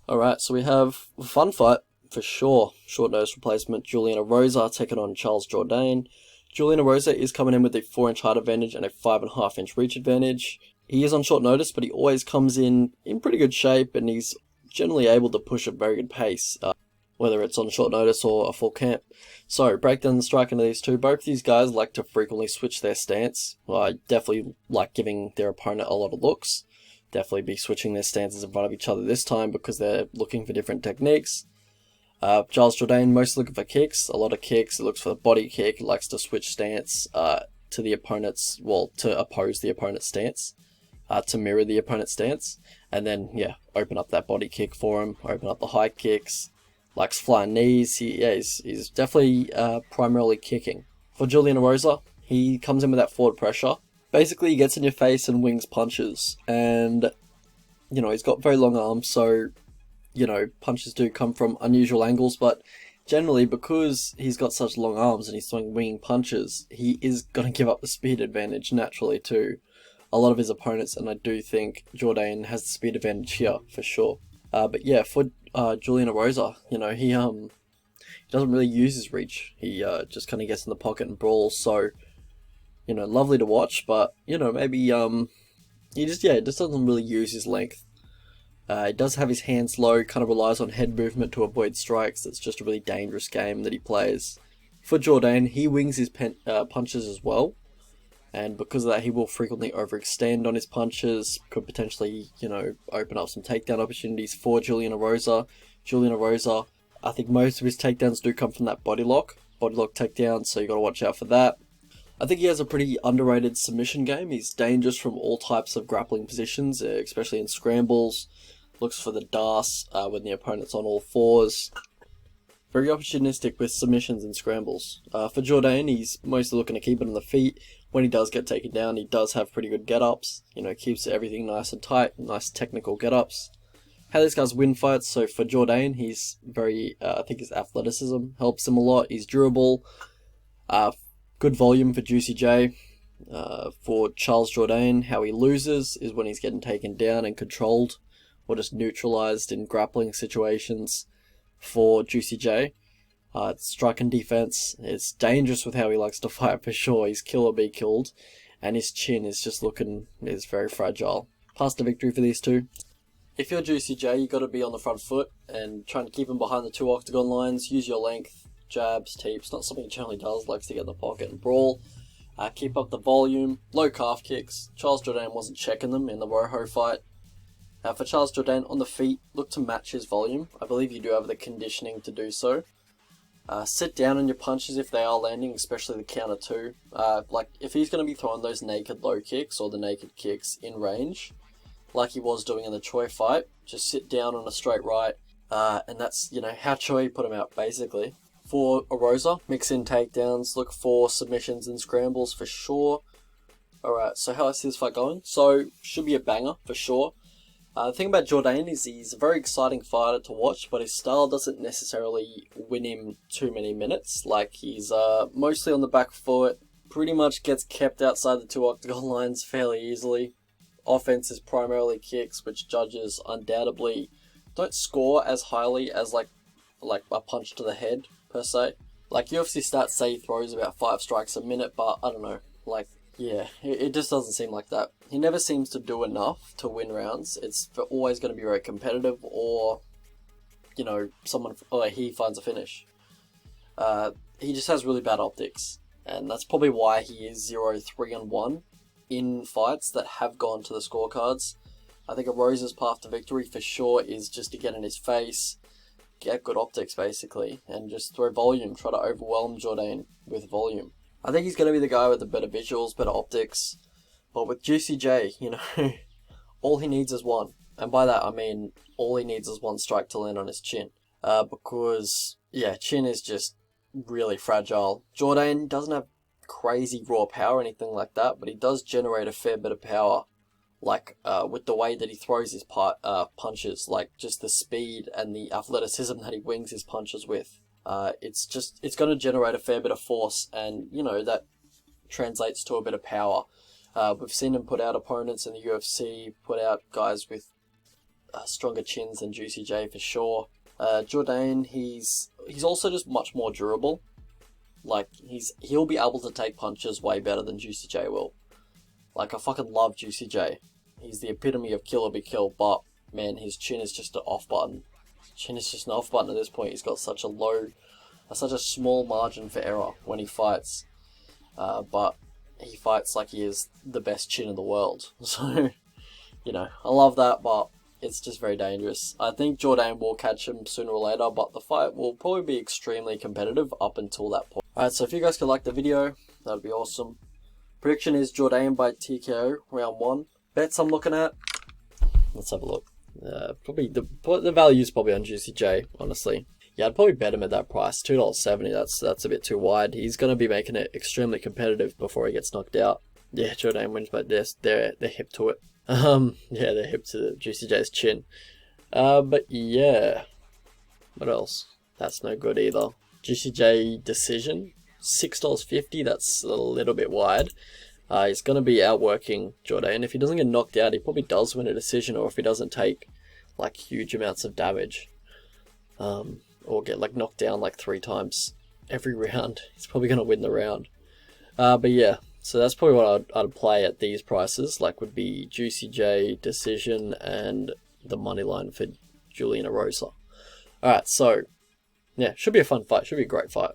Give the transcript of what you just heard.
Alright, so we have a fun fight for sure. Short notice replacement Julian Erosa taking on Charles Jourdain. Julian Erosa is coming in with a 4-inch height advantage and a 5.5-inch reach advantage. He is on short notice, but he always comes in pretty good shape, and he's generally able to push at very good pace, whether it's on short notice or a full camp. So, break down the strike into these two. Both of these guys like to frequently switch their stance. Well, I definitely like giving their opponent a lot of looks. Definitely be switching their stances in front of each other this time because they're looking for different techniques. Charles Jourdain mostly looking for kicks, a lot of kicks. He looks for the body kick. He likes to switch stance to the opponent's, well, to oppose the opponent's stance, to mirror the opponent's stance, and then open up that body kick for him. Open up the high kicks. Likes flying knees. He's definitely primarily kicking. For Julian Erosa, he comes in with that forward pressure. Basically, he gets in your face and wings punches, and he's got very long arms, so punches do come from unusual angles, but generally, because he's got such long arms and he's throwing winging punches, he is going to give up the speed advantage naturally to a lot of his opponents, and I do think Jourdain has the speed advantage here for sure. But yeah, for Julian Erosa, he doesn't really use his reach. He just kind of gets in the pocket and brawls, so lovely to watch, but maybe he just doesn't really use his length. He does have his hands low, kind of relies on head movement to avoid strikes. It's just a really dangerous game that he plays. For Jourdain, he wings his punches as well, and because of that, he will frequently overextend on his punches. Could potentially, open up some takedown opportunities for Julian Erosa. Julian Erosa, I think most of his takedowns do come from that body lock takedown, so you got to watch out for that. I think he has a pretty underrated submission game. He's dangerous from all types of grappling positions, especially in scrambles. Looks for the DAS when the opponent's on all fours. Very opportunistic with submissions and scrambles. For Jourdain, he's mostly looking to keep it on the feet. When he does get taken down, he does have pretty good get-ups. Keeps everything nice and tight, nice technical get-ups. How these guys win fights, so for Jourdain, he's very, I think his athleticism helps him a lot. He's durable. Good volume for Juicy J. For Charles Jourdain, how he loses is when he's getting taken down and controlled, or just neutralized in grappling situations. For Juicy J, it's strike and defense. It's dangerous with how he likes to fight for sure. He's kill or be killed, and his chin is just is very fragile. Pass to victory for these two. If you're Juicy J, you got to be on the front foot and trying to keep him behind the two octagon lines. Use your length. Jabs, teeps, not something he generally does, likes to get in the pocket and brawl. Keep up the volume, low calf kicks. Charles Jourdain wasn't checking them in the Rojo fight. For Charles Jourdain, on the feet, look to match his volume. I believe you do have the conditioning to do so. Sit down on your punches if they are landing, especially the counter two. Like, if he's going to be throwing those naked low kicks or the naked kicks in range, like he was doing in the Choi fight, just sit down on a straight right, and that's, how Choi put him out, basically. For Erosa, mix in takedowns, look for submissions and scrambles for sure. Alright, so how I see this fight going? So, should be a banger for sure. The thing about Jourdain is he's a very exciting fighter to watch, but his style doesn't necessarily win him too many minutes. Like, he's mostly on the back foot, pretty much gets kept outside the two octagon lines fairly easily. Offense is primarily kicks, which judges undoubtedly don't score as highly as like a punch to the head, per se. Like, UFC stats say he throws about 5 strikes a minute, but I don't know, it just doesn't seem like that. He never seems to do enough to win rounds. It's always going to be very competitive, or, he finds a finish. He just has really bad optics, and that's probably why he is 0-3-1 in fights that have gone to the scorecards. I think Erosa's path to victory for sure is just to get in his face, get good optics basically, and just throw volume, try to overwhelm Jourdain with volume. I think he's going to be the guy with the better visuals, better optics, but with Juicy J, all he needs is one, and by that I mean all he needs is one strike to land on his chin, because chin is just really fragile. Jourdain doesn't have crazy raw power or anything like that, but he does generate a fair bit of power, with the way that he throws his punches, like just the speed and the athleticism that he wings his punches with. It's going to generate a fair bit of force, and that translates to a bit of power. We've seen him put out opponents in the UFC, put out guys with stronger chins than Juicy J for sure. Jourdain, he's also just much more durable. Like, he'll be able to take punches way better than Juicy J will. Like, I fucking love Juicy J. He's the epitome of kill or be killed, but man, his chin is just an off button. His chin is just an off button at this point. He's got such a small margin for error when he fights. But he fights like he is the best chin in the world. So, you know, I love that, but it's just very dangerous. I think Jourdain will catch him sooner or later, but the fight will probably be extremely competitive up until that point. Alright, so if you guys could like the video, that would be awesome. Prediction is Jourdain by TKO, round 1. Bets I'm looking at, let's have a look. Probably the value is probably on Juicy J, honestly. Yeah, I'd probably bet him at that price, $2.70. That's a bit too wide. He's going to be making it extremely competitive before he gets knocked out. Yeah, Jourdain wins, but they're hip to it. Yeah, they're hip to Juicy J's chin. But yeah, what else? That's no good either. Juicy J decision, $6.50. That's a little bit wide. He's going to be outworking Jourdain. If he doesn't get knocked out, he probably does win a decision, or if he doesn't take like huge amounts of damage, or get like knocked down like 3 times every round, he's probably going to win the round. But yeah, so that's probably what I'd play at these prices. Like, would be Juicy J decision and the money line for Julian Erosa. Alright, so yeah, should be a fun fight. Should be a great fight.